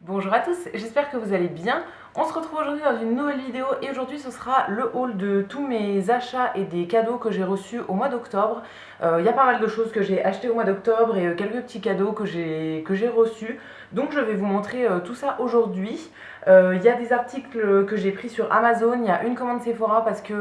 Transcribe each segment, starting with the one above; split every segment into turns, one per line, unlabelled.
Bonjour à tous, j'espère que vous allez bien. On se retrouve aujourd'hui dans une nouvelle vidéo et aujourd'hui ce sera le haul de tous mes achats et des cadeaux que j'ai reçus au mois d'octobre. Il y a pas mal de choses que j'ai achetées au mois d'octobre et quelques petits cadeaux que j'ai reçus. Donc je vais vous montrer tout ça aujourd'hui. Il y a des articles que j'ai pris sur Amazon, il y a une commande Sephora parce que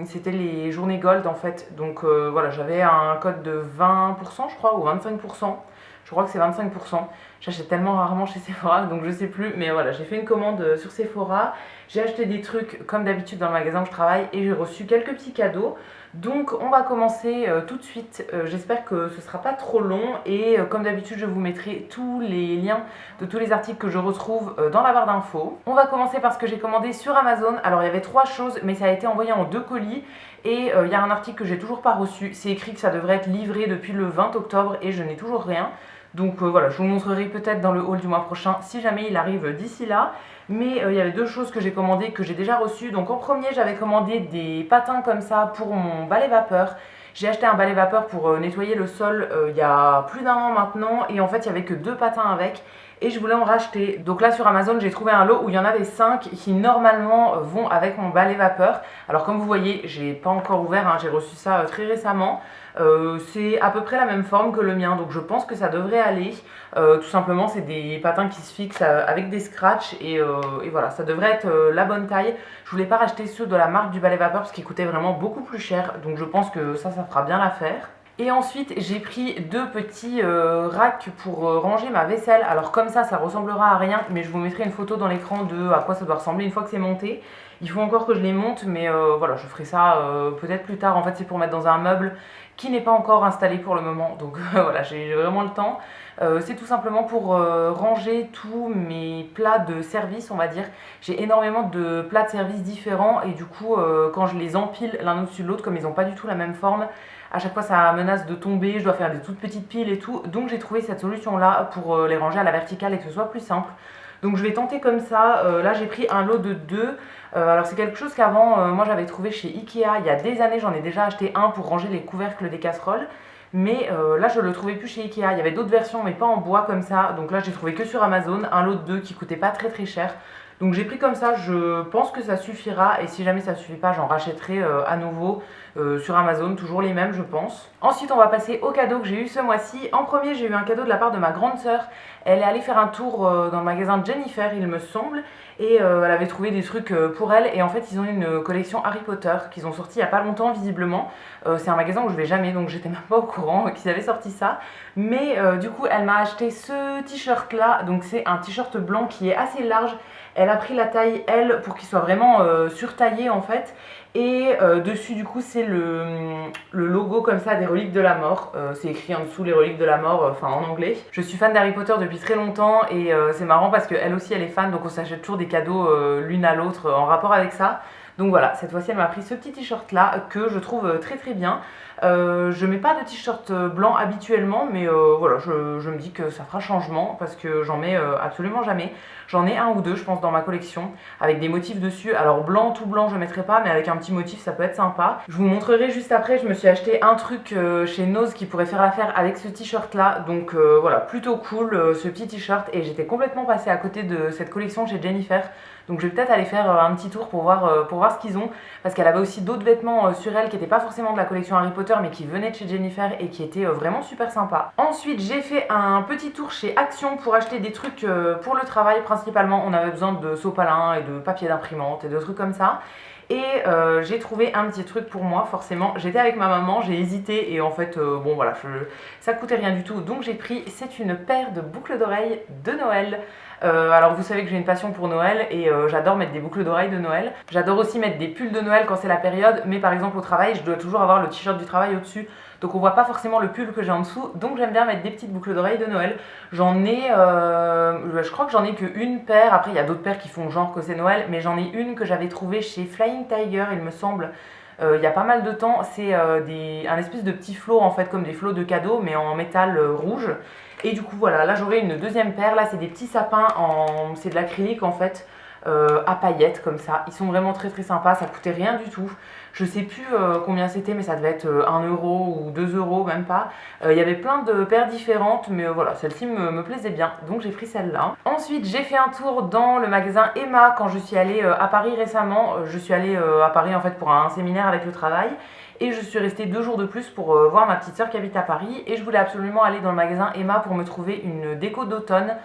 c'était les journées Gold en fait. Donc voilà, j'avais un code de 20% je crois ou 25%. Je crois que c'est 25%. J'achète tellement rarement chez Sephora, donc je sais plus. Mais voilà, j'ai fait une commande sur Sephora. J'ai acheté des trucs comme d'habitude dans le magasin où je travaille et j'ai reçu quelques petits cadeaux. Donc on va commencer tout de suite. J'espère que ce sera pas trop long et comme d'habitude je vous mettrai tous les liens de tous les articles que je retrouve dans la barre d'infos. On va commencer par ce que j'ai commandé sur Amazon. Alors il y avait 3 choses mais ça a été envoyé en 2 colis. Et il y a un article que j'ai toujours pas reçu. C'est écrit que ça devrait être livré depuis le 20 octobre et je n'ai toujours rien. Donc voilà, je vous montrerai peut-être dans le haul du mois prochain si jamais il arrive d'ici là. Mais il y avait 2 choses que j'ai commandées que j'ai déjà reçues. Donc en premier, j'avais commandé des patins comme ça pour mon balai vapeur. J'ai acheté un balai vapeur pour nettoyer le sol il y a plus d'un an maintenant. Et en fait, il n'y avait que 2 patins avec. Et je voulais en racheter. Donc là sur Amazon, j'ai trouvé un lot où il y en avait 5 qui normalement vont avec mon balai vapeur. Alors comme vous voyez, j'ai pas encore ouvert, hein, j'ai reçu ça très récemment. C'est à peu près la même forme que le mien, donc je pense que ça devrait aller. Tout simplement, c'est des patins qui se fixent avec des scratchs et voilà, ça devrait être la bonne taille. Je voulais pas racheter ceux de la marque du balai vapeur parce qu'ils coûtaient vraiment beaucoup plus cher, donc je pense que ça fera bien l'affaire. Et ensuite, j'ai pris 2 petits racks pour ranger ma vaisselle. Alors comme ça ressemblera à rien, mais je vous mettrai une photo dans l'écran de à quoi ça doit ressembler une fois que c'est monté. Il faut encore que je les monte, mais voilà, je ferai ça peut-être plus tard. En fait, c'est pour mettre dans un meuble qui n'est pas encore installé pour le moment. Donc voilà, j'ai vraiment le temps. C'est tout simplement pour ranger tous mes plats de service, on va dire. J'ai énormément de plats de service différents et du coup, quand je les empile l'un au-dessus de l'autre, comme ils n'ont pas du tout la même forme, à chaque fois ça menace de tomber, je dois faire des toutes petites piles et tout. Donc j'ai trouvé cette solution là pour les ranger à la verticale et que ce soit plus simple. Donc je vais tenter comme ça. Là j'ai pris un lot de 2. Alors c'est quelque chose qu'avant moi j'avais trouvé chez Ikea. Il y a des années, j'en ai déjà acheté un pour ranger les couvercles des casseroles. Mais là je le trouvais plus chez Ikea. Il y avait d'autres versions mais pas en bois comme ça. Donc là j'ai trouvé que sur Amazon un lot de 2 qui coûtait pas très cher. Donc j'ai pris comme ça, je pense que ça suffira et si jamais ça suffit pas, j'en rachèterai à nouveau sur Amazon, toujours les mêmes je pense. Ensuite on va passer aux cadeaux que j'ai eu ce mois-ci. En premier j'ai eu un cadeau de la part de ma grande sœur. Elle est allée faire un tour dans le magasin de Jennifer il me semble et elle avait trouvé des trucs pour elle et en fait ils ont une collection Harry Potter qu'ils ont sorti il y a pas longtemps visiblement. C'est un magasin où je vais jamais donc j'étais même pas au courant qu'ils avaient sorti ça. Mais du coup elle m'a acheté ce t-shirt là, donc c'est un t-shirt blanc qui est assez large. Elle a pris la taille L pour qu'il soit vraiment surtaillé en fait. Et dessus du coup c'est le logo comme ça des reliques de la mort. C'est écrit en dessous les reliques de la mort, enfin en anglais. Je suis fan d'Harry Potter depuis très longtemps et c'est marrant parce qu'elle aussi elle est fan donc on s'achète toujours des cadeaux l'une à l'autre en rapport avec ça. Donc voilà, cette fois-ci elle m'a pris ce petit t-shirt là que je trouve très bien. Je mets pas de t-shirt blanc habituellement mais voilà, je me dis que ça fera changement parce que j'en mets absolument jamais. J'en ai un ou deux je pense dans ma collection avec des motifs dessus. Alors blanc, tout blanc je mettrai pas mais avec un petit motif ça peut être sympa. Je vous montrerai juste après, je me suis acheté un truc chez Nose qui pourrait faire l'affaire avec ce t-shirt là. Donc voilà, plutôt cool ce petit t-shirt et j'étais complètement passée à côté de cette collection chez Jennifer. Donc je vais peut-être aller faire un petit tour pour voir ce qu'ils ont. Parce qu'elle avait aussi d'autres vêtements sur elle qui n'étaient pas forcément de la collection Harry Potter mais qui venaient de chez Jennifer et qui étaient vraiment super sympas. Ensuite j'ai fait un petit tour chez Action pour acheter des trucs pour le travail. Principalement on avait besoin de sopalin et de papier d'imprimante et de trucs comme ça. Et j'ai trouvé un petit truc pour moi forcément. J'étais avec ma maman, j'ai hésité et en fait bon voilà, ça coûtait rien du tout. Donc j'ai pris, c'est une paire de boucles d'oreilles de Noël. Alors vous savez que j'ai une passion pour Noël et j'adore mettre des boucles d'oreilles de Noël. J'adore aussi mettre des pulls de Noël quand c'est la période, mais par exemple au travail je dois toujours avoir le t-shirt du travail au-dessus. Donc on voit pas forcément le pull que j'ai en dessous, donc j'aime bien mettre des petites boucles d'oreilles de Noël. J'en ai, je crois que j'en ai qu'une paire, après il y a d'autres paires qui font genre que c'est Noël, mais j'en ai une que j'avais trouvée chez Flying Tiger il me semble. Il y a pas mal de temps, c'est un espèce de petit flot en fait comme des flots de cadeaux mais en métal rouge. Et du coup voilà, là j'aurai une deuxième paire, là c'est des petits sapins, c'est de l'acrylique en fait. à paillettes comme ça. Ils sont vraiment très très sympas, ça coûtait rien du tout. Je sais plus combien c'était, mais ça devait être 1 euro ou 2 euros, même pas. Il y avait plein de paires différentes, mais voilà, celle-ci me plaisait bien, donc j'ai pris celle-là. Ensuite, j'ai fait un tour dans le magasin Emma quand je suis allée à Paris récemment. Je suis allée à Paris en fait pour un séminaire avec le travail. Et je suis restée 2 jours de plus pour voir ma petite soeur qui habite à Paris. Et je voulais absolument aller dans le magasin Emma pour me trouver une déco d'automne.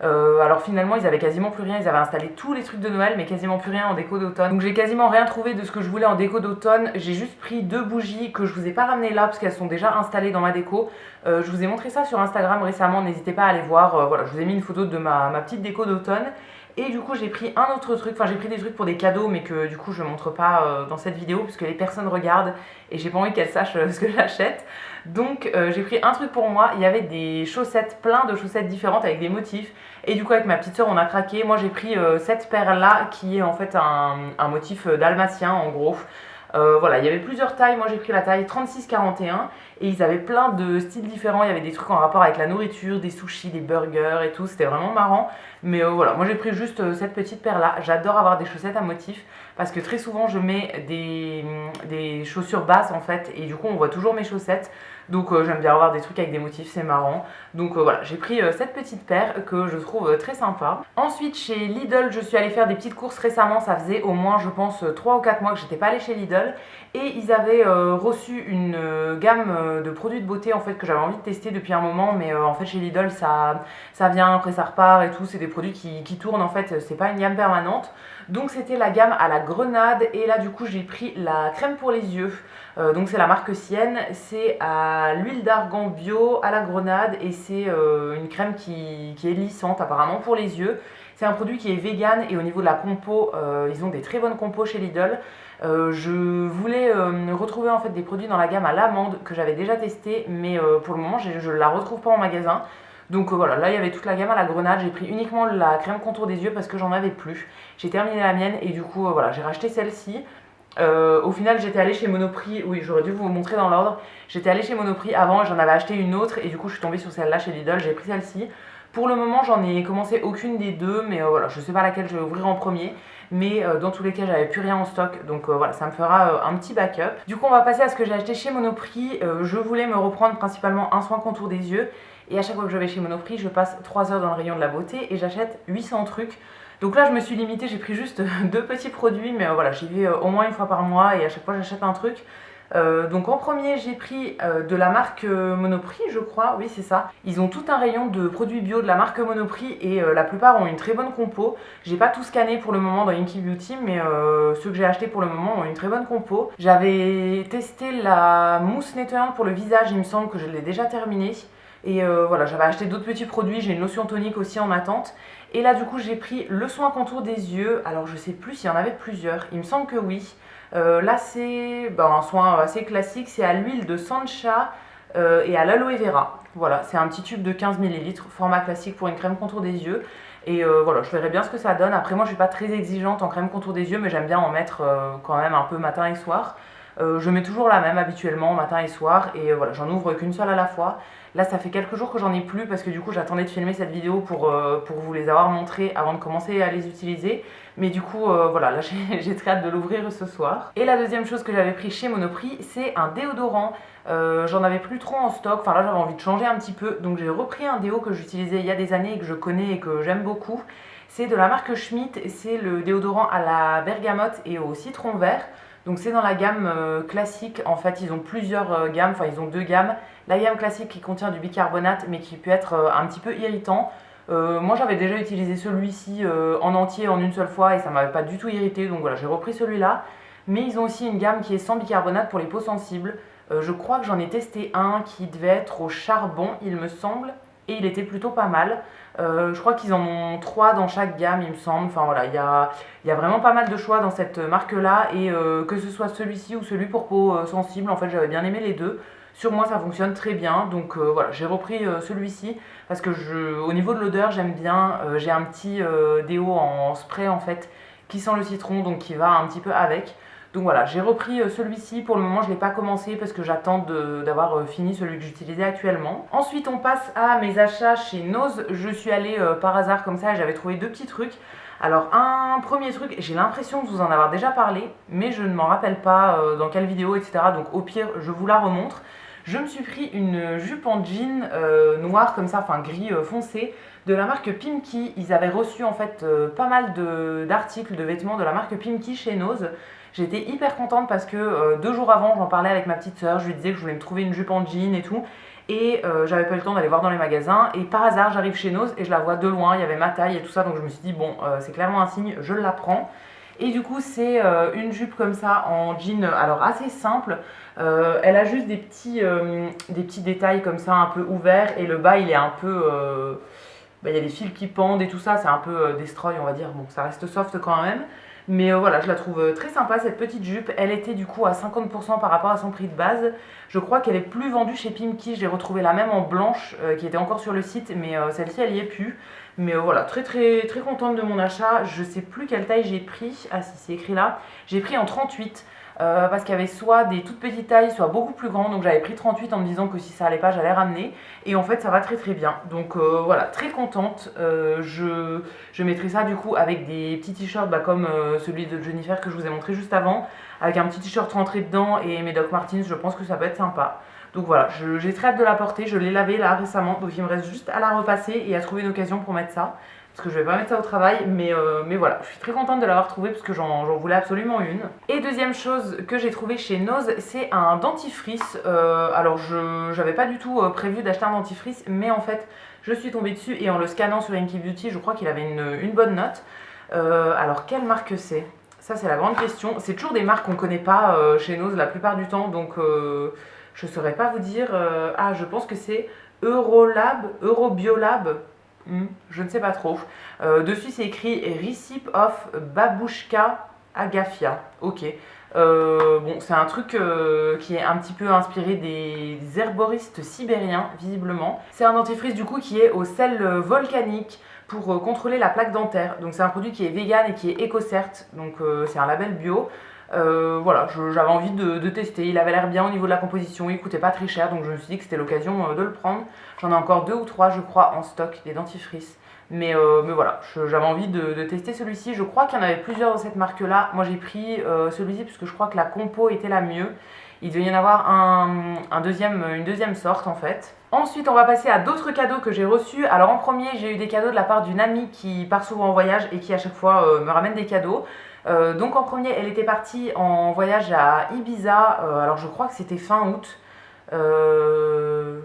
Alors finalement ils avaient quasiment plus rien, ils avaient installé tous les trucs de Noël mais quasiment plus rien en déco d'automne. Donc j'ai quasiment rien trouvé de ce que je voulais en déco d'automne. J'ai juste pris 2 bougies que je vous ai pas ramenées là parce qu'elles sont déjà installées dans ma déco. Je vous ai montré ça sur Instagram récemment, n'hésitez pas à aller voir. Voilà, je vous ai mis une photo de ma petite déco d'automne. Et du coup j'ai pris un autre truc, enfin j'ai pris des trucs pour des cadeaux mais que du coup je montre pas dans cette vidéo puisque les personnes regardent et j'ai pas envie qu'elles sachent ce que j'achète. Donc j'ai pris un truc pour moi, il y avait des chaussettes, plein de chaussettes différentes avec des motifs. Et du coup avec ma petite soeur on a craqué, moi j'ai pris cette paire là qui est en fait un motif dalmatien en gros. Voilà, il y avait plusieurs tailles, moi j'ai pris la taille 36-41 et ils avaient plein de styles différents, il y avait des trucs en rapport avec la nourriture, des sushis, des burgers et tout, c'était vraiment marrant. Mais voilà, moi j'ai pris juste cette petite paire là, j'adore avoir des chaussettes à motifs parce que très souvent je mets des chaussures basses en fait et du coup on voit toujours mes chaussettes. Donc j'aime bien avoir des trucs avec des motifs, c'est marrant. Donc voilà, j'ai pris cette petite paire que je trouve très sympa. Ensuite chez Lidl, je suis allée faire des petites courses récemment. Ça faisait au moins je pense 3 ou 4 mois que j'étais pas allée chez Lidl. Et ils avaient reçu une gamme de produits de beauté en fait que j'avais envie de tester depuis un moment. Mais en fait chez Lidl ça vient, après ça repart et tout. C'est des produits qui tournent en fait, c'est pas une gamme permanente. Donc c'était la gamme à la grenade et là du coup j'ai pris la crème pour les yeux. Donc c'est la marque Sienne, c'est à l'huile d'argan bio à la grenade et c'est une crème qui est lissante apparemment pour les yeux. C'est un produit qui est vegan et au niveau de la compo, ils ont des très bonnes compos chez Lidl. Je voulais retrouver en fait des produits dans la gamme à l'amande que j'avais déjà testé mais pour le moment je la retrouve pas en magasin. Donc voilà, là il y avait toute la gamme à la grenade, j'ai pris uniquement la crème contour des yeux parce que j'en avais plus. J'ai terminé la mienne et du coup voilà, j'ai racheté celle-ci. Au final j'étais allée chez Monoprix, oui j'aurais dû vous montrer dans l'ordre. J'étais allée chez Monoprix avant, j'en avais acheté une autre et du coup je suis tombée sur celle-là chez Lidl, j'ai pris celle-ci. Pour le moment j'en ai commencé aucune des deux mais voilà, je sais pas laquelle je vais ouvrir en premier. Mais dans tous les cas j'avais plus rien en stock donc voilà, ça me fera un petit backup. Du coup on va passer à ce que j'ai acheté chez Monoprix. Je voulais me reprendre principalement un soin contour des yeux. Et à chaque fois que je vais chez Monoprix, je passe 3 heures dans le rayon de la beauté et j'achète 800 trucs. Donc là, je me suis limitée, j'ai pris juste 2 petits produits, mais voilà, j'y vais au moins une fois par mois et à chaque fois, j'achète un truc. Donc en premier, j'ai pris de la marque Monoprix, je crois, oui c'est ça. Ils ont tout un rayon de produits bio de la marque Monoprix et la plupart ont une très bonne compo. J'ai pas tout scanné pour le moment dans Inky Beauty, mais ceux que j'ai achetés pour le moment ont une très bonne compo. J'avais testé la mousse nettoyante pour le visage, il me semble que je l'ai déjà terminée. Et voilà, j'avais acheté d'autres petits produits, j'ai une lotion tonique aussi en attente. Et là du coup j'ai pris le soin contour des yeux, alors je sais plus s'il y en avait plusieurs, il me semble que oui. Là c'est un soin assez classique, c'est à l'huile de Sancha et à l'aloe vera. Voilà, c'est un petit tube de 15 ml, format classique pour une crème contour des yeux. Et voilà, je verrai bien ce que ça donne. Après moi je suis pas très exigeante en crème contour des yeux, mais j'aime bien en mettre quand même un peu matin et soir. Je mets toujours la même habituellement matin et soir et voilà, j'en ouvre qu'une seule à la fois. Là ça fait quelques jours que j'en ai plus parce que du coup j'attendais de filmer cette vidéo pour vous les avoir montrées avant de commencer à les utiliser. Mais du coup voilà, là j'ai très hâte de l'ouvrir ce soir. Et la deuxième chose que j'avais pris chez Monoprix, c'est un déodorant. J'en avais plus trop en stock, enfin là j'avais envie de changer un petit peu. Donc j'ai repris un déo que j'utilisais il y a des années et que je connais et que j'aime beaucoup. C'est de la marque Schmitt, c'est le déodorant à la bergamote et au citron vert. Donc c'est dans la gamme classique, en fait ils ont plusieurs gammes, enfin ils ont 2 gammes. La gamme classique qui contient du bicarbonate mais qui peut être un petit peu irritant. Moi j'avais déjà utilisé celui-ci en entier en une seule fois et ça m'avait pas du tout irrité, donc voilà j'ai repris celui-là. Mais ils ont aussi une gamme qui est sans bicarbonate pour les peaux sensibles. Je crois que j'en ai testé un qui devait être au charbon il me semble et il était plutôt pas mal. Je crois qu'ils en ont 3 dans chaque gamme il me semble, enfin voilà, il y a vraiment pas mal de choix dans cette marque là et que ce soit celui-ci ou celui pour peau sensible, en fait j'avais bien aimé les deux. Sur moi ça fonctionne très bien, donc voilà, j'ai repris celui-ci parce que au niveau de l'odeur j'aime bien, j'ai un petit déo en spray en fait qui sent le citron donc qui va un petit peu avec. Donc voilà, j'ai repris celui-ci. Pour le moment, je ne l'ai pas commencé parce que j'attends d'avoir fini celui que j'utilisais actuellement. Ensuite, on passe à mes achats chez Nose. Je suis allée par hasard comme ça et j'avais trouvé deux petits trucs. Alors un premier truc, j'ai l'impression de vous en avoir déjà parlé, mais je ne m'en rappelle pas dans quelle vidéo, etc. Donc au pire, je vous la remontre. Je me suis pris une jupe en jean noire comme ça, enfin gris foncé, de la marque Pimkie. Ils avaient reçu en fait pas mal d'articles, de vêtements de la marque Pimkie chez Nose. J'étais hyper contente parce que 2 jours avant, j'en parlais avec ma petite soeur, je lui disais que je voulais me trouver une jupe en jean et tout. Et j'avais pas eu le temps d'aller voir dans les magasins. Et par hasard, j'arrive chez Nose et je la vois de loin, il y avait ma taille et tout ça. Donc je me suis dit, bon, c'est clairement un signe, je la prends. Et du coup, c'est une jupe comme ça en jean, alors assez simple. Elle a juste des petits détails comme ça, un peu ouverts. Et le bas, il est un peu... il y a des fils qui pendent et tout ça. C'est un peu destroy, on va dire. Bon, ça reste soft quand même. Mais voilà, je la trouve très sympa cette petite jupe. Elle était du coup à 50% par rapport à son prix de base. Je crois qu'elle est plus vendue chez Pimkie. J'ai retrouvé la même en blanche qui était encore sur le site, mais celle-ci elle y est plus. Mais voilà, très très très contente de mon achat. Je sais plus quelle taille j'ai pris. Ah si, c'est écrit là. J'ai pris en 38. Parce qu'il y avait soit des toutes petites tailles, soit beaucoup plus grandes. Donc j'avais pris 38 en me disant que si ça allait pas, j'allais ramener. Et en fait, ça va très très bien. Donc voilà, très contente. Je mettrai ça du coup avec des petits t-shirts comme celui de Jennifer que je vous ai montré juste avant. Avec un petit t-shirt rentré dedans et mes Doc Martens, je pense que ça peut être sympa. Donc voilà, j'ai très hâte de la porter. Je l'ai lavé là récemment. Donc il me reste juste à la repasser et à trouver une occasion pour mettre ça. Parce que je vais pas mettre ça au travail, mais voilà, je suis très contente de l'avoir trouvé parce que j'en voulais absolument une. Et deuxième chose que j'ai trouvé chez Nose, c'est un dentifrice. Alors j'avais pas du tout prévu d'acheter un dentifrice, mais en fait je suis tombée dessus et en le scannant sur Inky Beauty, je crois qu'il avait une bonne note. Alors quelle marque c'est? Ça c'est la grande question. C'est toujours des marques qu'on connaît pas chez Nose la plupart du temps, donc je saurais pas vous dire. Ah, je pense que c'est Eurobiolab. Je ne sais pas trop. Dessus, c'est écrit Recipe of Babushka Agafia. Ok. Bon, c'est un truc qui est un petit peu inspiré des herboristes sibériens, visiblement. C'est un dentifrice du coup qui est au sel volcanique pour contrôler la plaque dentaire. Donc c'est un produit qui est vegan et qui est EcoCert. Donc c'est un label bio. Voilà, j'avais envie de tester. Il avait l'air bien au niveau de la composition, il coûtait pas très cher, donc je me suis dit que c'était l'occasion de le prendre. J'en ai encore 2 ou 3 je crois en stock, des dentifrices. Mais voilà, j'avais envie de tester celui-ci. Je crois qu'il y en avait plusieurs dans cette marque-là. Moi j'ai pris celui-ci parce que je crois que la compo était la mieux. Il devait y en avoir une deuxième sorte en fait. Ensuite, on va passer à d'autres cadeaux que j'ai reçus. Alors en premier, j'ai eu des cadeaux de la part d'une amie qui part souvent en voyage et qui à chaque fois me ramène des cadeaux. Donc en premier, elle était partie en voyage à Ibiza. Alors je crois que c'était fin août.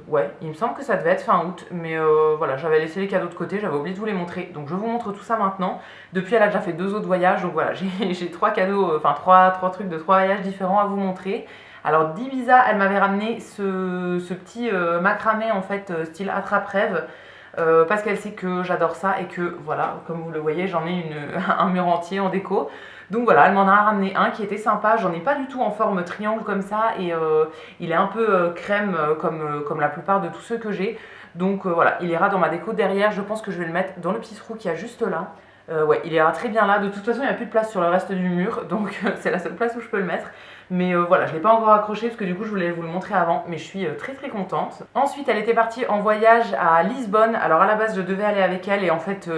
Ouais, il me semble que ça devait être fin août, mais voilà, j'avais laissé les cadeaux de côté, j'avais oublié de vous les montrer, donc je vous montre tout ça maintenant. Depuis, elle a déjà fait 2 autres voyages, donc voilà, j'ai 3 cadeaux, enfin 3 trucs de 3 voyages différents à vous montrer. Alors d'Ibiza, elle m'avait ramené ce petit macramé en fait, style attrape-rêve. Parce qu'elle sait que j'adore ça et que voilà, comme vous le voyez, j'en ai un mur entier en déco. Donc voilà, elle m'en a ramené un qui était sympa. J'en ai pas du tout en forme triangle comme ça et il est un peu crème comme la plupart de tous ceux que j'ai. Donc voilà, il ira dans ma déco derrière. Je pense que je vais le mettre dans le petit trou qu'il y a juste là. Ouais, il ira très bien là. De toute façon, il n'y a plus de place sur le reste du mur, donc c'est la seule place où je peux le mettre. Mais voilà, je ne l'ai pas encore accroché parce que du coup je voulais vous le montrer avant, mais je suis très très contente. Ensuite, elle était partie en voyage à Lisbonne. Alors à la base, je devais aller avec elle et en fait,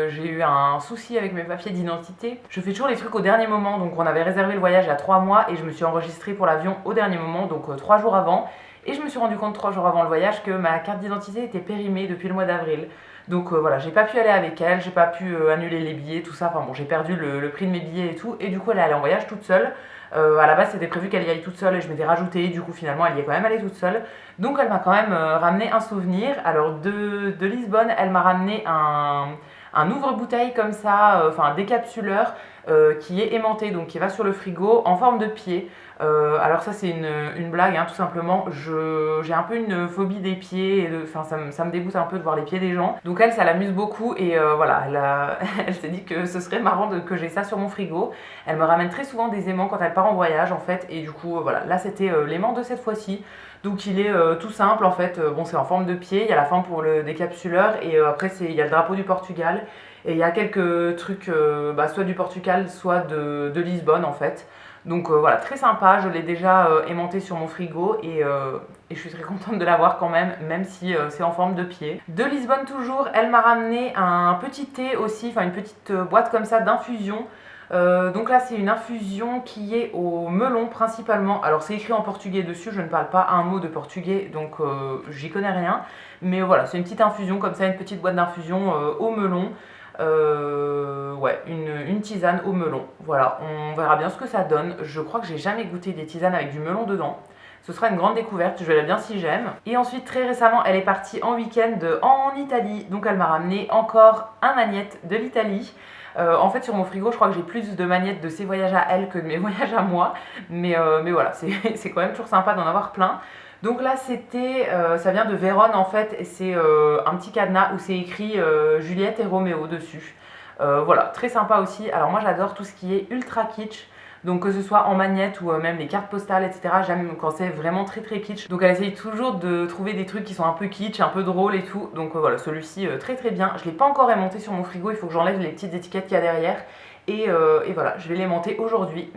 j'ai eu un souci avec mes papiers d'identité. Je fais toujours les trucs au dernier moment, donc on avait réservé le voyage il y a 3 mois et je me suis enregistrée pour l'avion au dernier moment, donc 3 jours avant. Et je me suis rendu compte 3 jours avant le voyage que ma carte d'identité était périmée depuis le mois d'avril. Donc voilà, j'ai pas pu aller avec elle, j'ai pas pu annuler les billets, tout ça. Enfin bon, j'ai perdu le prix de mes billets et tout. Et du coup, elle est allée en voyage toute seule. À la base, c'était prévu qu'elle y aille toute seule et je m'étais rajoutée. Du coup, finalement, elle y est quand même allée toute seule. Donc, elle m'a quand même ramené un souvenir. Alors, de Lisbonne, elle m'a ramené un ouvre-bouteille comme ça, enfin un décapsuleur qui est aimanté, donc qui va sur le frigo en forme de pied. Alors ça c'est une blague, hein, tout simplement. J'ai un peu une phobie des pieds, ça me dégoûte un peu de voir les pieds des gens. Donc elle, ça l'amuse beaucoup et voilà, elle s'est dit que ce serait marrant que j'ai ça sur mon frigo. Elle me ramène très souvent des aimants quand elle part en voyage en fait, et du coup voilà, là c'était l'aimant de cette fois-ci. Donc il est tout simple en fait, bon c'est en forme de pied, il y a la forme pour le décapsuleur et après il y a le drapeau du Portugal. Et il y a quelques trucs, soit du Portugal, soit de Lisbonne en fait. Donc voilà, très sympa, je l'ai déjà aimanté sur mon frigo et je suis très contente de l'avoir quand même, même si c'est en forme de pied. De Lisbonne toujours, elle m'a ramené un petit thé aussi, enfin une petite boîte comme ça d'infusion. Donc là c'est une infusion qui est au melon principalement. Alors c'est écrit en portugais dessus, je ne parle pas un mot de portugais donc j'y connais rien. Mais voilà, c'est une petite infusion comme ça, une petite boîte d'infusion au melon. Ouais, une tisane au melon. Voilà, on verra bien ce que ça donne. Je crois que j'ai jamais goûté des tisanes avec du melon dedans. Ce sera une grande découverte, je verrai bien si j'aime. Et ensuite, très récemment, elle est partie en week-end en Italie. Donc elle m'a ramené encore un magnette de l'Italie. En fait, sur mon frigo, je crois que j'ai plus de magnettes de ses voyages à elle que de mes voyages à moi. Mais voilà, c'est quand même toujours sympa d'en avoir plein. Donc là, ça vient de Vérone en fait, et c'est un petit cadenas où c'est écrit Juliette et Roméo dessus. Voilà, très sympa aussi. Alors moi, j'adore tout ce qui est ultra kitsch. Donc que ce soit en magnette ou même les cartes postales, etc. J'aime quand c'est vraiment très très kitsch. Donc elle essaye toujours de trouver des trucs qui sont un peu kitsch, un peu drôles et tout. Donc voilà, celui-ci très très bien. Je ne l'ai pas encore aimanté sur mon frigo, il faut que j'enlève les petites étiquettes qu'il y a derrière. Et voilà, je vais l'aimanter aujourd'hui,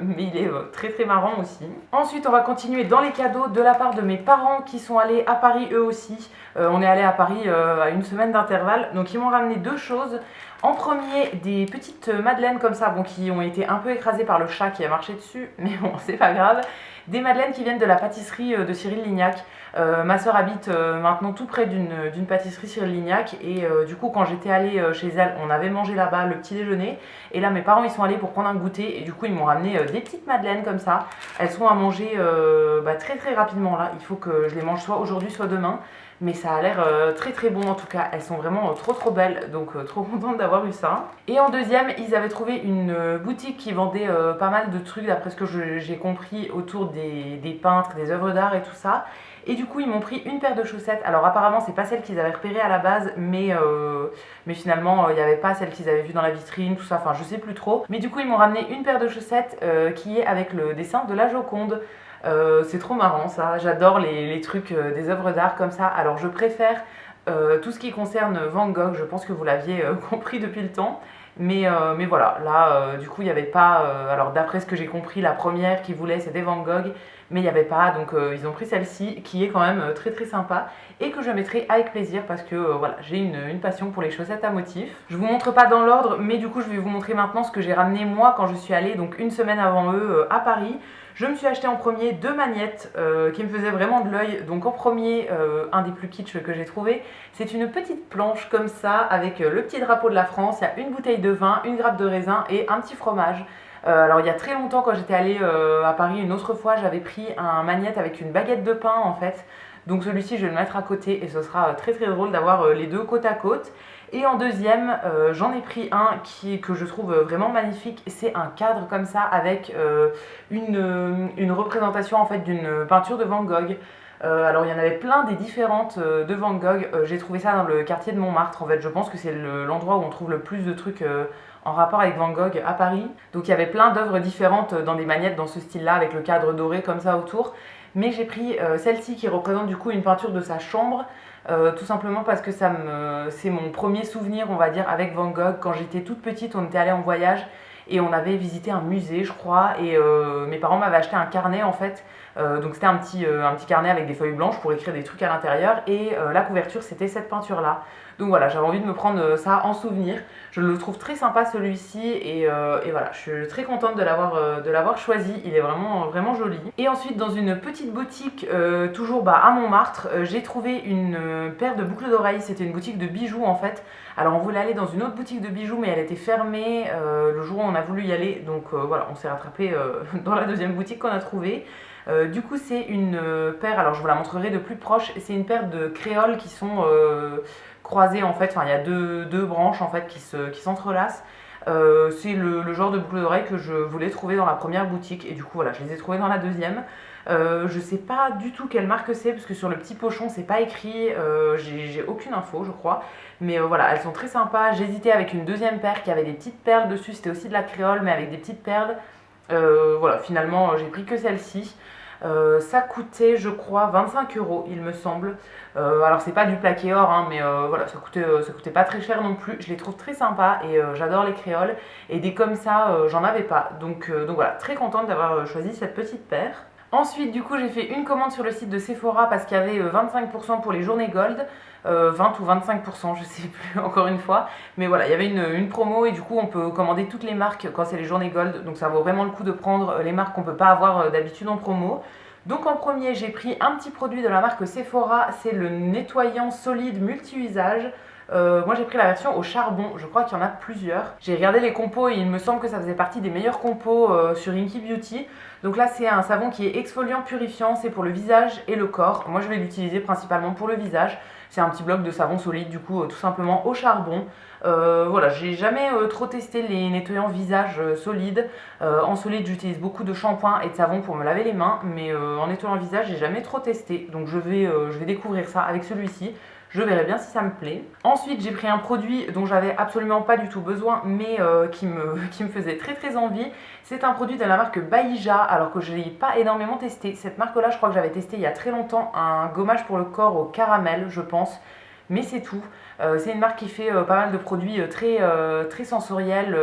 mais il est très très marrant aussi. Ensuite, on va continuer dans les cadeaux de la part de mes parents qui sont allés à Paris eux aussi. On est allés à Paris à une semaine d'intervalle, donc ils m'ont ramené deux choses. En premier, des petites madeleines comme ça, bon, qui ont été un peu écrasées par le chat qui a marché dessus, mais bon, c'est pas grave. Des madeleines qui viennent de la pâtisserie de Cyril Lignac. Ma soeur habite maintenant tout près d'une pâtisserie Cyril Lignac et du coup quand j'étais allée chez elle, on avait mangé là-bas le petit déjeuner et là mes parents ils sont allés pour prendre un goûter et du coup ils m'ont ramené des petites madeleines comme ça. Elles sont à manger très très rapidement là, il faut que je les mange soit aujourd'hui soit demain. Mais ça a l'air très très bon en tout cas, elles sont vraiment trop trop belles, donc trop contente d'avoir eu ça. Et en deuxième, ils avaient trouvé une boutique qui vendait pas mal de trucs d'après ce que j'ai compris autour des peintres, des œuvres d'art et tout ça. Et du coup ils m'ont pris une paire de chaussettes, alors apparemment c'est pas celle qu'ils avaient repérée à la base, mais finalement il n'y avait pas celle qu'ils avaient vue dans la vitrine, tout ça, enfin je sais plus trop. Mais du coup ils m'ont ramené une paire de chaussettes qui est avec le dessin de la Joconde. C'est trop marrant ça, j'adore les trucs des œuvres d'art comme ça. Alors je préfère tout ce qui concerne Van Gogh, je pense que vous l'aviez compris depuis le temps. Mais voilà, là du coup il n'y avait pas, alors d'après ce que j'ai compris, la première qu'ils voulaient c'était Van Gogh, mais il n'y avait pas, donc ils ont pris celle-ci qui est quand même très très sympa et que je mettrai avec plaisir parce que voilà, j'ai une passion pour les chaussettes à motifs. Je vous montre pas dans l'ordre, mais du coup je vais vous montrer maintenant ce que j'ai ramené moi quand je suis allée, donc une semaine avant eux à Paris. Je me suis acheté en premier deux magnettes qui me faisaient vraiment de l'œil. Donc en premier, un des plus kitsch que j'ai trouvé, c'est une petite planche comme ça avec le petit drapeau de la France. Il y a une bouteille de vin, une grappe de raisin et un petit fromage. Alors il y a très longtemps quand j'étais allée à Paris une autre fois, j'avais pris un magnette avec une baguette de pain en fait. Donc celui-ci je vais le mettre à côté et ce sera très très drôle d'avoir les deux côte à côte. Et en deuxième, j'en ai pris un que je trouve vraiment magnifique. C'est un cadre comme ça avec une représentation en fait d'une peinture de Van Gogh. Alors il y en avait plein des différentes de Van Gogh. J'ai trouvé ça dans le quartier de Montmartre. En fait, je pense que c'est l'endroit où on trouve le plus de trucs en rapport avec Van Gogh à Paris. Donc il y avait plein d'œuvres différentes dans des magnettes dans ce style-là avec le cadre doré comme ça autour. Mais j'ai pris celle-ci qui représente du coup une peinture de sa chambre. Tout simplement parce que c'est mon premier souvenir, on va dire, avec Van Gogh. Quand j'étais toute petite, on était allé en voyage et on avait visité un musée, je crois, et mes parents m'avaient acheté un carnet en fait. Donc c'était un petit carnet avec des feuilles blanches pour écrire des trucs à l'intérieur et la couverture c'était cette peinture là. Donc voilà, j'avais envie de me prendre ça en souvenir. Je le trouve très sympa celui-ci et voilà, je suis très contente de l'avoir choisi. Il est vraiment, vraiment joli. Et ensuite dans une petite boutique, toujours à Montmartre, j'ai trouvé une paire de boucles d'oreilles. C'était une boutique de bijoux en fait. Alors on voulait aller dans une autre boutique de bijoux mais elle était fermée le jour où on a voulu y aller. Donc voilà, on s'est rattrapé dans la deuxième boutique qu'on a trouvée. Du coup c'est une paire, alors je vous la montrerai de plus proche, c'est une paire de créoles qui sont croisées en fait, enfin il y a deux branches en fait qui s'entrelacent. C'est le genre de boucle d'oreille que je voulais trouver dans la première boutique et du coup voilà, je les ai trouvées dans la deuxième. Je sais pas du tout quelle marque c'est parce que sur le petit pochon c'est pas écrit, j'ai aucune info je crois. Mais voilà, elles sont très sympas. J'hésitais avec une deuxième paire qui avait des petites perles dessus, c'était aussi de la créole mais avec des petites perles. Voilà, finalement j'ai pris que celle-ci. Ça coûtait je crois 25 € il me semble. Alors c'est pas du plaqué or hein, mais voilà, ça coûtait pas très cher non plus. Je les trouve très sympas et j'adore les créoles. Et des comme ça, j'en avais pas. Donc voilà, très contente d'avoir choisi cette petite paire. Ensuite, du coup, j'ai fait une commande sur le site de Sephora parce qu'il y avait 25% pour les journées gold. 20 ou 25%, je sais plus encore une fois. Mais voilà, il y avait une promo et du coup, on peut commander toutes les marques quand c'est les journées gold. Donc ça vaut vraiment le coup de prendre les marques qu'on peut pas avoir d'habitude en promo. Donc en premier, j'ai pris un petit produit de la marque Sephora. C'est le nettoyant solide multi-usage. Moi j'ai pris la version au charbon, je crois qu'il y en a plusieurs. J'ai regardé les compos et il me semble que ça faisait partie des meilleurs compos sur Inky Beauty. Donc là c'est un savon qui est exfoliant purifiant, c'est pour le visage et le corps. Moi je vais l'utiliser principalement pour le visage. C'est un petit bloc de savon solide du coup tout simplement au charbon. Voilà, j'ai jamais trop testé les nettoyants visage solides. En solide j'utilise beaucoup de shampoing et de savon pour me laver les mains, mais en nettoyant visage j'ai jamais trop testé. Donc je vais découvrir ça avec celui-ci. Je verrai bien si ça me plaît. Ensuite, j'ai pris un produit dont j'avais absolument pas du tout besoin, mais qui me faisait très très envie. C'est un produit de la marque Baïja, alors que je ne l'ai pas énormément testé. Cette marque-là, je crois que j'avais testé il y a très longtemps un gommage pour le corps au caramel, je pense. Mais c'est tout. C'est une marque qui fait pas mal de produits très sensoriels.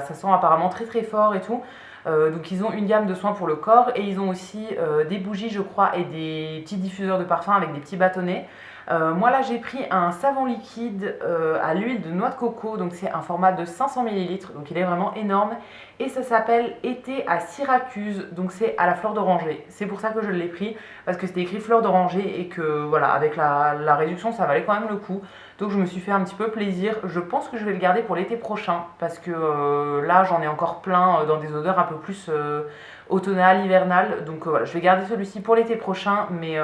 Ça sent apparemment très très fort et tout. Donc ils ont une gamme de soins pour le corps et ils ont aussi des bougies je crois et des petits diffuseurs de parfum avec des petits bâtonnets. Moi là j'ai pris un savon liquide à l'huile de noix de coco, donc c'est un format de 500 ml, donc il est vraiment énorme. Et ça s'appelle Été à Syracuse, donc c'est à la fleur d'oranger. C'est pour ça que je l'ai pris, parce que c'était écrit fleur d'oranger et que voilà, avec la réduction ça valait quand même le coup. Donc je me suis fait un petit peu plaisir. Je pense que je vais le garder pour l'été prochain, parce que là j'en ai encore plein dans des odeurs un peu plus automnales, hivernales. Donc voilà, je vais garder celui-ci pour l'été prochain, mais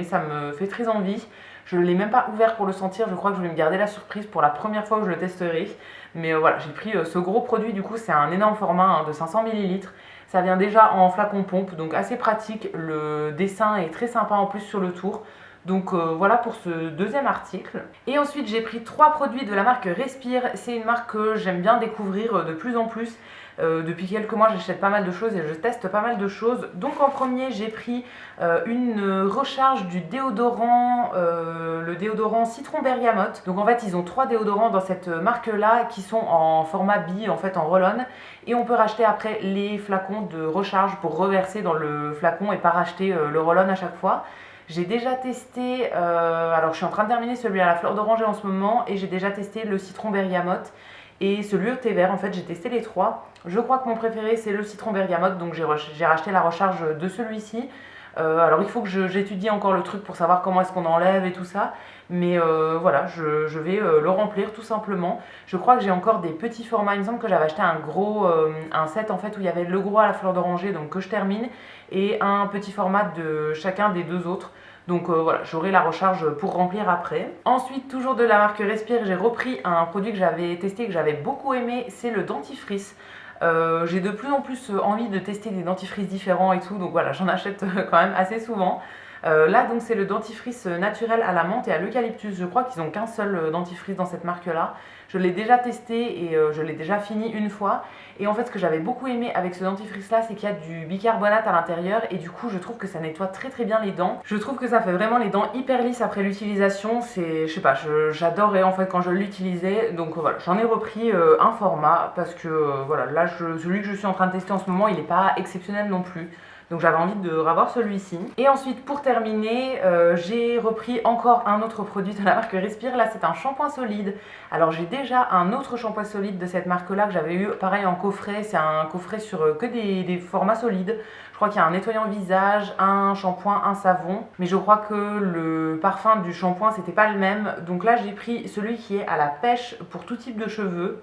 ça me fait très envie. Je ne l'ai même pas ouvert pour le sentir, je crois que je vais me garder la surprise pour la première fois où je le testerai. Mais voilà, j'ai pris ce gros produit, du coup c'est un énorme format hein, de 500 ml. Ça vient déjà en flacon pompe, donc assez pratique. Le dessin est très sympa en plus sur le tour. Donc voilà pour ce deuxième article. Et ensuite j'ai pris 3 produits de la marque Respire. C'est une marque que j'aime bien découvrir de plus en plus. Depuis quelques mois j'achète pas mal de choses et je teste pas mal de choses. Donc en premier j'ai pris une recharge du déodorant, le déodorant citron bergamote. Donc en fait ils ont 3 déodorants dans cette marque là qui sont en format bille, en fait en roll-on. Et on peut racheter après les flacons de recharge pour reverser dans le flacon et pas racheter le roll-on à chaque fois. J'ai déjà testé, alors je suis en train de terminer celui à la fleur d'oranger en ce moment et j'ai déjà testé le citron bergamote et celui au thé vert. En fait j'ai testé les 3. Je crois que mon préféré c'est le citron bergamote, donc j'ai racheté la recharge de celui-ci. Alors il faut que j'étudie encore le truc pour savoir comment est-ce qu'on enlève et tout ça. Mais voilà, je vais le remplir tout simplement. Je crois que j'ai encore des petits formats. Il me semble que j'avais acheté un set en fait où il y avait le gros à la fleur d'oranger, donc que je termine, et un petit format de chacun des 2 autres. Donc voilà, j'aurai la recharge pour remplir après. Ensuite, toujours de la marque Respire, j'ai repris un produit que j'avais testé, que j'avais beaucoup aimé, c'est le dentifrice. J'ai de plus en plus envie de tester des dentifrices différents et tout, donc voilà, j'en achète quand même assez souvent. Là donc c'est le dentifrice naturel à la menthe et à l'eucalyptus. Je crois qu'ils n'ont qu'un seul dentifrice dans cette marque là. Je l'ai déjà testé et je l'ai déjà fini une fois. Et en fait ce que j'avais beaucoup aimé avec ce dentifrice là, c'est qu'il y a du bicarbonate à l'intérieur et du coup je trouve que ça nettoie très très bien les dents. Je trouve que ça fait vraiment les dents hyper lisses après l'utilisation. C'est, je sais pas, j'adorais en fait quand je l'utilisais. Donc voilà, j'en ai repris un format parce que voilà, là celui que je suis en train de tester en ce moment il n'est pas exceptionnel non plus. Donc j'avais envie de revoir celui-ci. Et ensuite pour terminer, j'ai repris encore un autre produit de la marque Respire. Là c'est un shampoing solide. Alors j'ai déjà un autre shampoing solide de cette marque là que j'avais eu pareil en coffret. C'est un coffret sur que des formats solides. Je crois qu'il y a un nettoyant visage, un shampoing, un savon. Mais je crois que le parfum du shampoing c'était pas le même. Donc là j'ai pris celui qui est à la pêche pour tout type de cheveux.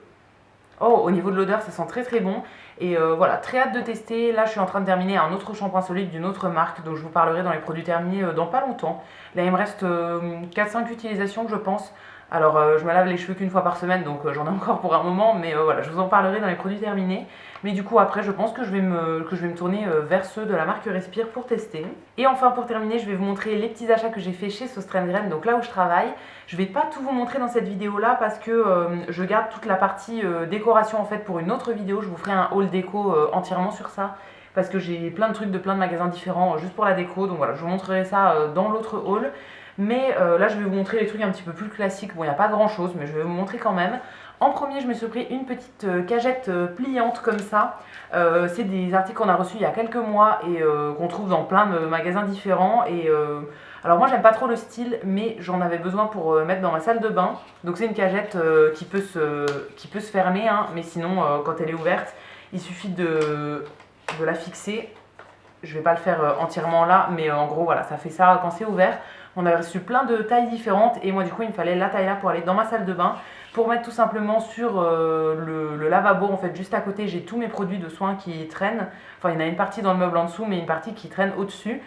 Oh, au niveau de l'odeur, ça sent très très bon. Et voilà, très hâte de tester. Là, je suis en train de terminer un autre shampoing solide d'une autre marque, dont je vous parlerai dans les produits terminés dans pas longtemps. Là, il me reste 4-5 utilisations, je pense. Alors, je me lave les cheveux qu'une fois par semaine, donc j'en ai encore pour un moment. Mais voilà, je vous en parlerai dans les produits terminés. Mais du coup, après, je pense que je vais me tourner vers ceux de la marque Respire pour tester. Et enfin, pour terminer, je vais vous montrer les petits achats que j'ai fait chez Sauce Graine, donc là où je travaille. Je vais pas tout vous montrer dans cette vidéo là parce que je garde toute la partie décoration en fait pour une autre vidéo. Je vous ferai un haul déco entièrement sur ça. parce que j'ai plein de trucs de plein de magasins différents juste pour la déco. Donc voilà, je vous montrerai ça dans l'autre haul. Mais là, je vais vous montrer les trucs un petit peu plus classiques. Bon, il n'y a pas grand chose, mais je vais vous montrer quand même. En premier, je me suis pris une petite cagette pliante comme ça. C'est des articles qu'on a reçus il y a quelques mois et qu'on trouve dans plein de magasins différents. Et alors moi, j'aime pas trop le style, mais j'en avais besoin pour mettre dans ma salle de bain. Donc c'est une cagette qui peut se fermer, hein, mais sinon, quand elle est ouverte, il suffit de la fixer. Je vais pas le faire entièrement là, mais en gros, voilà, ça fait ça quand c'est ouvert. On a reçu plein de tailles différentes et moi, du coup, il me fallait la taille là pour aller dans ma salle de bain, pour mettre tout simplement sur le lavabo. En fait, juste à côté, j'ai tous mes produits de soins qui traînent. Enfin, il y en a une partie dans le meuble en dessous, mais une partie qui traîne au-dessus.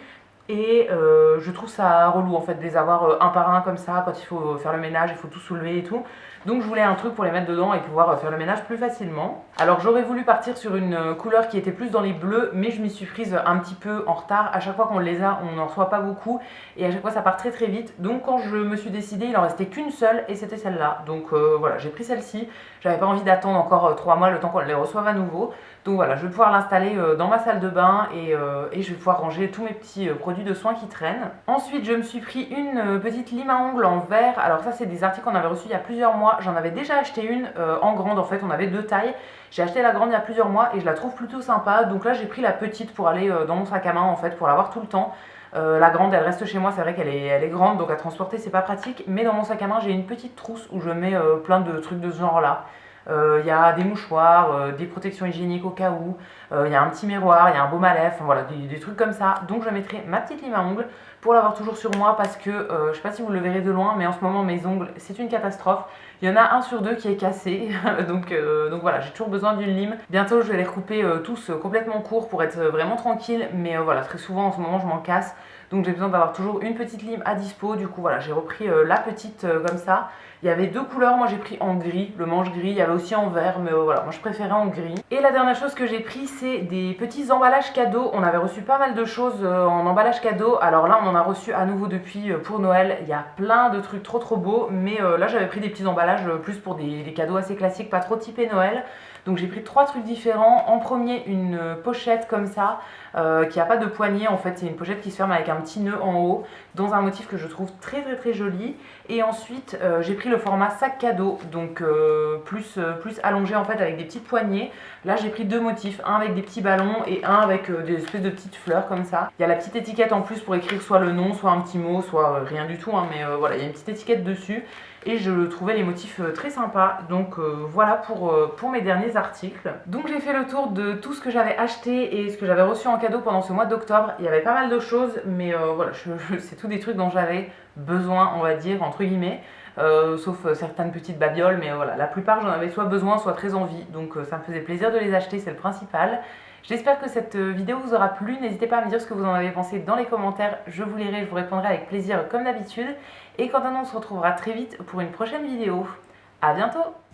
Et je trouve ça relou en fait de les avoir un par un comme ça. Quand il faut faire le ménage, il faut tout soulever et tout. Donc je voulais un truc pour les mettre dedans et pouvoir faire le ménage plus facilement. Alors j'aurais voulu partir sur une couleur qui était plus dans les bleus, mais je m'y suis prise un petit peu en retard. À chaque fois qu'on les a, on n'en reçoit pas beaucoup et à chaque fois ça part très très vite. Donc quand je me suis décidée, il en restait qu'une seule et c'était celle-là. Donc voilà, j'ai pris celle-ci. J'avais pas envie d'attendre encore 3 mois le temps qu'on les reçoive à nouveau. Donc voilà, je vais pouvoir l'installer dans ma salle de bain et je vais pouvoir ranger tous mes petits produits de soins qui traînent. Ensuite, je me suis pris une petite lime à ongles en verre. Alors ça, c'est des articles qu'on avait reçus il y a plusieurs mois. J'en avais déjà acheté une en grande, en fait, on avait 2 tailles. J'ai acheté la grande il y a plusieurs mois et je la trouve plutôt sympa. Donc là, j'ai pris la petite pour aller dans mon sac à main, en fait, pour l'avoir tout le temps. La grande, elle reste chez moi, c'est vrai qu'elle est grande, donc à transporter, c'est pas pratique. Mais dans mon sac à main, j'ai une petite trousse où je mets plein de trucs de ce genre-là. Il y a des mouchoirs, des protections hygiéniques au cas où, il y a un petit miroir, il y a un baume à lèvres, enfin, voilà, des trucs comme ça. Donc je mettrai ma petite lime à ongles pour l'avoir toujours sur moi parce que je sais pas si vous le verrez de loin, mais en ce moment mes ongles c'est une catastrophe. Il y en a un sur 2 qui est cassé, donc voilà, j'ai toujours besoin d'une lime. Bientôt je vais les recouper tous complètement courts pour être vraiment tranquille, mais voilà, très souvent en ce moment je m'en casse. Donc j'ai besoin d'avoir toujours une petite lime à dispo. Du coup voilà, j'ai repris la petite comme ça. Il y avait 2 couleurs, moi j'ai pris en gris, le manche gris, il y avait aussi en vert, mais voilà, moi je préférais en gris. Et la dernière chose que j'ai pris, c'est des petits emballages cadeaux. On avait reçu pas mal de choses en emballage cadeau. Alors là, on en a reçu à nouveau depuis pour Noël. Il y a plein de trucs trop beaux, mais là j'avais pris des petits emballages plus pour des cadeaux assez classiques, pas trop typés Noël. Donc j'ai pris 3 trucs différents. En premier, une pochette comme ça, qui n'a pas de poignée en fait. C'est une pochette qui se ferme avec un petit nœud en haut, dans un motif que je trouve très joli. Et ensuite, j'ai pris le format sac cadeau, donc plus allongé en fait avec des petites poignées. Là, j'ai pris 2 motifs, un avec des petits ballons et un avec des espèces de petites fleurs comme ça. Il y a la petite étiquette en plus pour écrire soit le nom, soit un petit mot, soit rien du tout, hein, mais voilà, il y a une petite étiquette dessus. Et je trouvais les motifs très sympas. Donc voilà pour mes derniers articles. Donc j'ai fait le tour de tout ce que j'avais acheté et ce que j'avais reçu en cadeau pendant ce mois d'octobre. Il y avait pas mal de choses, mais voilà, c'est tout des trucs dont j'avais besoin, on va dire, entre guillemets. Sauf certaines petites babioles, mais voilà, la plupart j'en avais soit besoin, soit très envie. Donc ça me faisait plaisir de les acheter, c'est le principal. J'espère que cette vidéo vous aura plu. N'hésitez pas à me dire ce que vous en avez pensé dans les commentaires. Je vous lirai, je vous répondrai avec plaisir comme d'habitude. Et quant à nous, on se retrouvera très vite pour une prochaine vidéo. À bientôt!